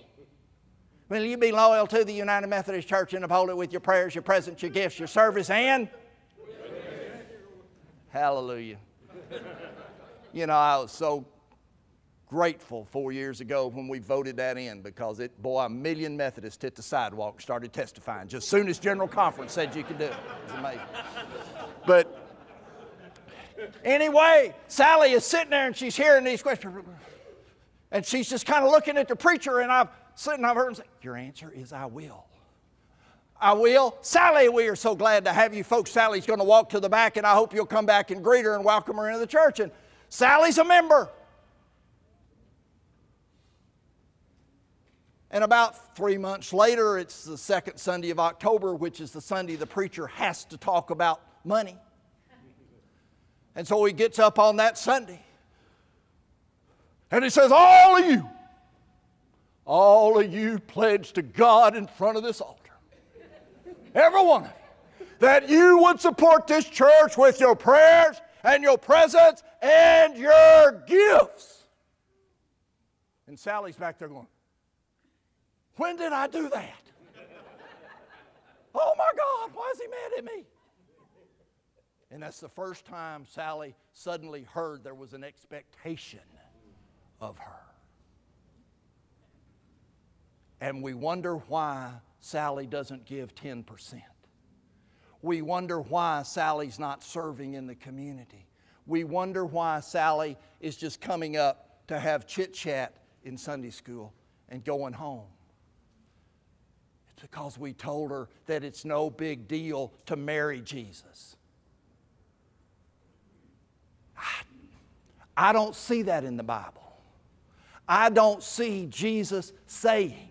Will you be loyal to the United Methodist Church and uphold it with your prayers, your presence, your gifts, your service, and? Hallelujah. You know, I was so grateful 4 years ago when we voted that in, because boy, 1 million Methodists hit the sidewalk and started testifying just as soon as General Conference said you could do it. It was amazing. But anyway, Sally is sitting there and she's hearing these questions. And she's just kind of looking at the preacher, and I'm sitting over her and saying, your answer is I will. I will. Sally, we are so glad to have you folks. Sally's going to walk to the back, and I hope you'll come back and greet her and welcome her into the church. And Sally's a member. And about 3 months later, it's the second Sunday of October, which is the Sunday the preacher has to talk about money. And so he gets up on that Sunday. And he says, all of you pledge to God in front of this altar, every one of you, that you would support this church with your prayers and your presence and your gifts. And Sally's back there going, when did I do that? Oh my God, why is he mad at me? And that's the first time Sally suddenly heard there was an expectation of her. And we wonder why Sally doesn't give 10%. We wonder why Sally's not serving in the community. We wonder why Sally is just coming up to have chit-chat in Sunday school and going home. It's because we told her that it's no big deal to marry Jesus. I don't see that in the Bible. I don't see Jesus saying,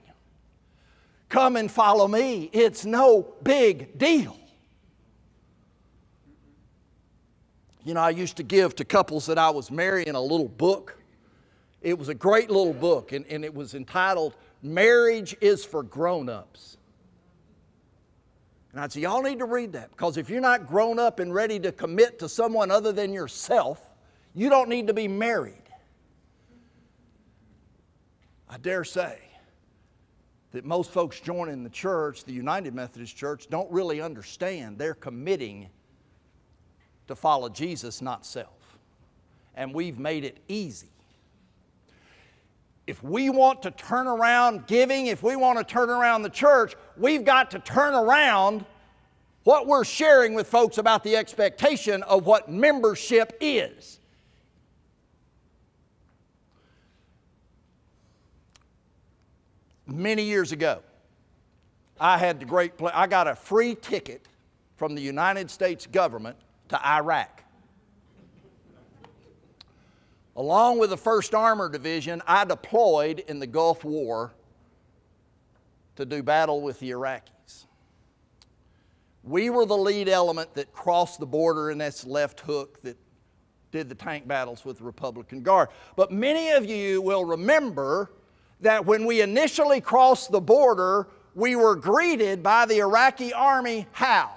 come and follow me. It's no big deal. You know, I used to give to couples that I was marrying a little book. It was a great little book, and it was entitled, Marriage is for Grown-Ups. And I'd say, y'all need to read that, because if you're not grown up and ready to commit to someone other than yourself, you don't need to be married. I dare say that most folks joining the church, the United Methodist Church, don't really understand they're committing to follow Jesus, not self. And we've made it easy. If we want to turn around giving, if we want to turn around the church, we've got to turn around what we're sharing with folks about the expectation of what membership is. Many years ago, I had the great pleasure. I got a free ticket from the United States government to Iraq. Along with the 1st Armored Division, I deployed in the Gulf War to do battle with the Iraqis. We were the lead element that crossed the border in this left hook that did the tank battles with the Republican Guard. But many of you will remember that when we initially crossed the border, we were greeted by the Iraqi army how?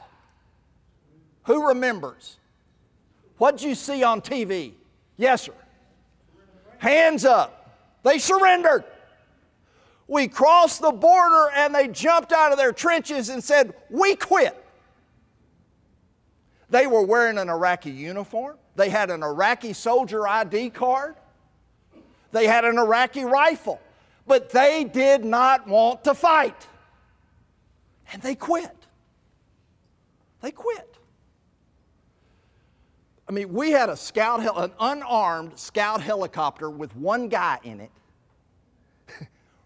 Who remembers? What did you see on TV? Yes, sir. Hands up. They surrendered. We crossed the border and they jumped out of their trenches and said, we quit. They were wearing an Iraqi uniform. They had an Iraqi soldier ID card. They had an Iraqi rifle. But they did not want to fight. And they quit. They quit. I mean, we had an unarmed scout helicopter with one guy in it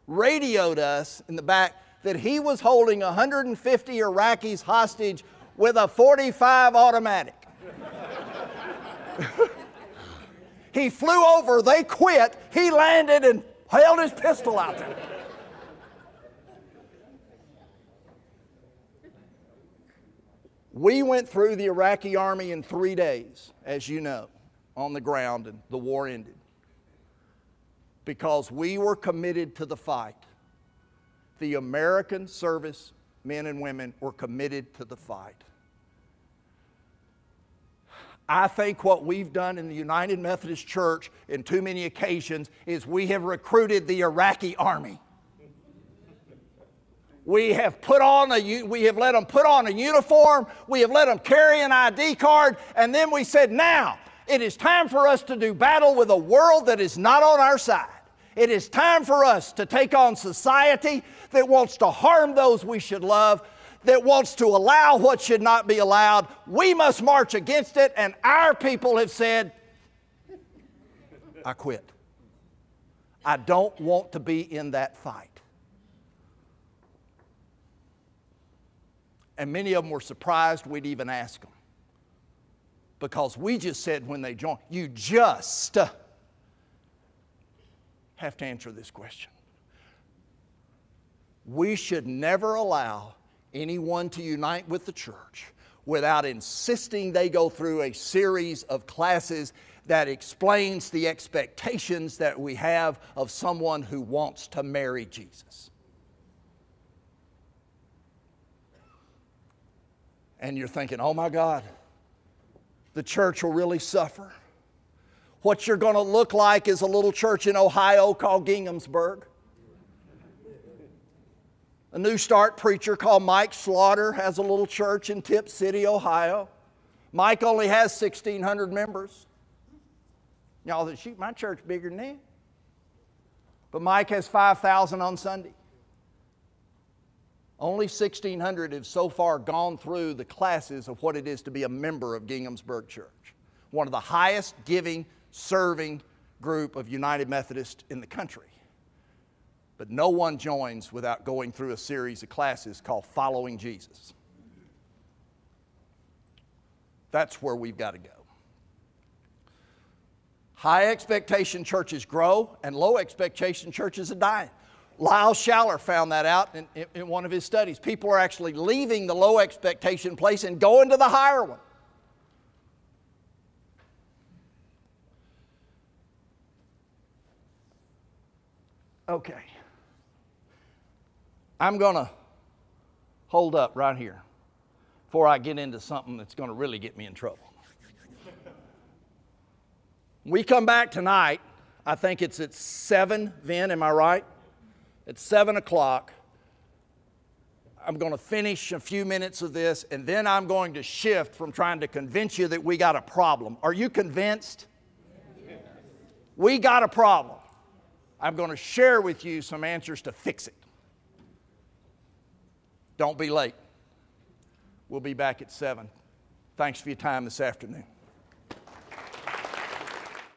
radioed us in the back that he was holding 150 Iraqis hostage with a .45 automatic. He flew over, they quit, he landed and held his pistol out there. We went through the Iraqi army in 3 days, as you know, on the ground, and the war ended. Because we were committed to the fight. The American service men and women were committed to the fight. I think what we've done in the United Methodist Church in too many occasions is we have recruited the Iraqi army. We have let them put on a uniform, we have let them carry an ID card, and then we said, now, it is time for us to do battle with a world that is not on our side. It is time for us to take on society that wants to harm those we should love, that wants to allow what should not be allowed. We must march against it, and our people have said, I quit. I don't want to be in that fight. And many of them were surprised we'd even ask them. Because we just said when they joined, you just have to answer this question. We should never allow anyone to unite with the church without insisting they go through a series of classes that explains the expectations that we have of someone who wants to marry Jesus. And you're thinking, oh my God, the church will really suffer. What you're going to look like is a little church in Ohio called Ginghamsburg. A New Start preacher called Mike Slaughter has a little church in Tip City, Ohio. Mike only has 1,600 members. Y'all think, shoot, my church bigger than that. But Mike has 5,000 on Sunday. Only 1,600 have so far gone through the classes of what it is to be a member of Ginghamsburg Church. One of the highest giving, serving group of United Methodists in the country. But no one joins without going through a series of classes called Following Jesus. That's where we've got to go. High expectation churches grow, and low expectation churches are dying. Lyle Schaller found that out in one of his studies. People are actually leaving the low expectation place and going to the higher one. Okay. I'm going to hold up right here before I get into something that's going to really get me in trouble. We come back tonight, I think it's at 7, Vin, am I right? At 7 o'clock. I'm going to finish a few minutes of this, and then I'm going to shift from trying to convince you that we got a problem. Are you convinced? Yes. We got a problem. I'm going to share with you some answers to fix it. Don't be late. We'll be back at 7. Thanks for your time this afternoon.